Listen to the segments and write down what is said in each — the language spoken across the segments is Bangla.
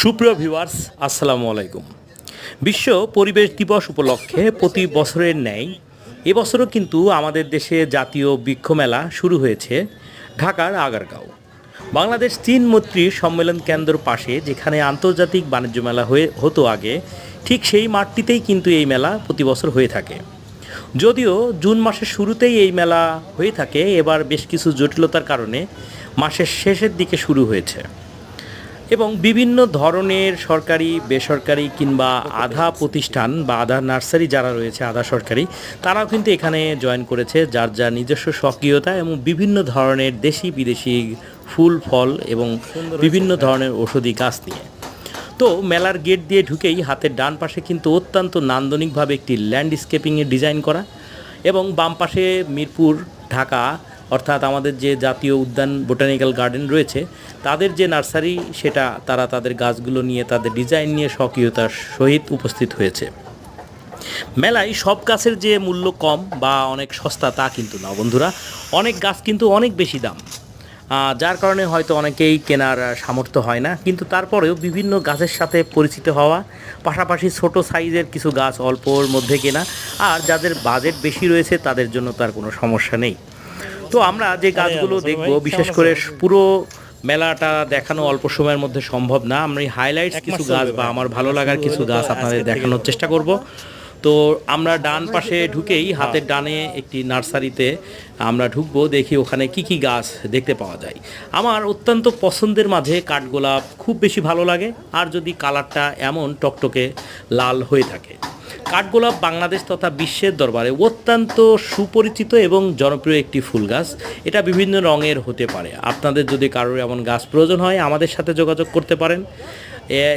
সুপ্রিয় ভিউয়ার্স, আসসালামু আলাইকুম। বিশ্ব পরিবেশ দিবস উপলক্ষে প্রতি বছরের ন্যায় এবছরও কিন্তু আমাদের দেশে জাতীয় বৃক্ষ মেলা শুরু হয়েছে ঢাকার আগারগাঁও। বাংলাদেশ চীন মৈত্রী সম্মেলন কেন্দ্র পাশে যেখানে আন্তর্জাতিক বাণিজ্য মেলা হতো আগে, ঠিক সেই মাঠটিতেই কিন্তু এই মেলা প্রতি বছর হয়ে থাকে। যদিও জুন মাসের শুরুতেই এই মেলা হয়ে থাকে, এবার বেশ কিছু জটিলতার কারণে মাসের শেষের দিকে শুরু হয়েছে এবং বিভিন্ন ধরনের সরকারি, বেসরকারি কিংবা আধা প্রতিষ্ঠান বা আধা নার্সারি যারা রয়েছে আধা সরকারি, তারাও কিন্তু এখানে জয়েন করেছে যার যার নিজস্ব সক্রিয়তা এবং বিভিন্ন ধরনের দেশি বিদেশি ফুল ফল এবং বিভিন্ন ধরনের ঔষধি গাছ নিয়ে। তো মেলার গেট দিয়ে ঢুকেই হাতের ডান পাশে কিন্তু অত্যন্ত নান্দনিকভাবে একটি ল্যান্ডস্কেপিংয়ের ডিজাইন করা, এবং বাম পাশে মিরপুর, ঢাকা অর্থাৎ আমাদের যে জাতীয় উদ্যান বোটানিক্যাল গার্ডেন রয়েছে তাদের যে নার্সারি, সেটা তারা তাদের গাছগুলো নিয়ে তাদের ডিজাইন নিয়ে সক্রিয়তার সহিত উপস্থিত হয়েছে। মেলায় সব গাছের যে মূল্য কম বা অনেক সস্তা তা কিন্তু না বন্ধুরা, অনেক গাছ কিন্তু অনেক বেশি দাম, যার কারণে হয়তো অনেকেই কেনার সামর্থ্য হয় না, কিন্তু তারপরেও বিভিন্ন গাছের সাথে পরিচিত হওয়া, পাশাপাশি ছোট সাইজের কিছু গাছ অল্পর মধ্যে কেনা, আর যাদের বাজেট বেশি রয়েছে তাদের জন্য তার কোনো সমস্যা নেই। তো আমরা যে গাছগুলো দেখব, বিশেষ করে পুরো মেলাটা দেখানো অল্প সময়ের মধ্যে সম্ভব না, আমরা হাইলাইটস কিছু গাছ বা আমার ভালো লাগার কিছু গাছ আপনাদের দেখানোর চেষ্টা করব। তো আমরা ডান পাশে ঢুকেই হাতের ডানে একটি নার্সারিতে আমরা ঢুকবো, দেখি ওখানে কি কি গাছ দেখতে পাওয়া যায়। আমার অত্যন্ত পছন্দের মাঝে কাঠগোলাপ খুব বেশি ভালো লাগে, আর যদি কালারটা এমন টকটকে লাল হয়ে থাকে। কাঠগোলাপ বাংলাদেশ তথা বিশ্বের দরবারে অত্যন্ত সুপরিচিত এবং জনপ্রিয় একটি ফুল গাছ। এটা বিভিন্ন রঙের হতে পারে। আপনাদের যদি কারোর এমন গাছ প্রয়োজন হয় আমাদের সাথে যোগাযোগ করতে পারেন।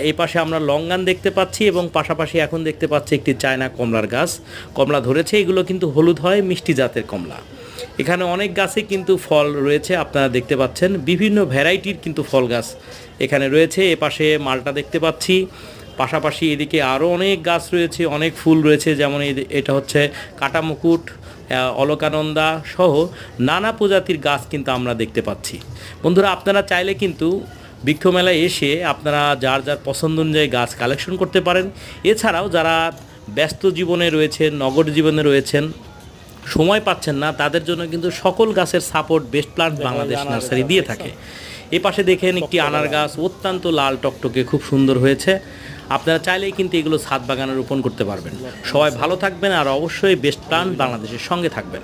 এই পাশে আমরা লঙ্গান দেখতে পাচ্ছি এবং পাশাপাশি এখন দেখতে পাচ্ছি একটি চায়না কমলার গাছ। কমলা ধরেছে, এগুলো কিন্তু হলুদ হয়, মিষ্টি জাতের কমলা। এখানে অনেক গাছে কিন্তু ফল রয়েছে, আপনারা দেখতে পাচ্ছেন বিভিন্ন ভ্যারাইটির কিন্তু ফল গাছ এখানে রয়েছে। এপাশে মালটা দেখতে পাচ্ছি, পাশাপাশি এদিকে আরও অনেক গাছ রয়েছে, অনেক ফুল রয়েছে, যেমন এটা হচ্ছে কাটামুকুট, অলকানন্দা সহ নানা প্রজাতির গাছ কিন্তু আমরা দেখতে পাচ্ছি। বন্ধুরা, আপনারা চাইলে কিন্তু বৃক্ষ মেলায় এসে আপনারা যার যার পছন্দ অনুযায়ী গাছ কালেকশন করতে পারেন। এছাড়াও যারা ব্যস্ত জীবনে রয়েছেন, নগর জীবনে রয়েছেন, সময় পাচ্ছেন না, তাদের জন্য কিন্তু সকল গাছের support best plant Bangladesh nursery দিয়ে থাকে। এ পাশে দেখেন একটি আনার গাছ, অত্যন্ত লাল টকটকে, খুব সুন্দর হয়েছে। আপনারা চাইলেই কিন্তু এগুলো ছাদ বাগানে রোপণ করতে পারবেন। সবাই ভালো থাকবেন, আর অবশ্যই বেস্ট প্লান্ট বাংলাদেশের সঙ্গে থাকবেন।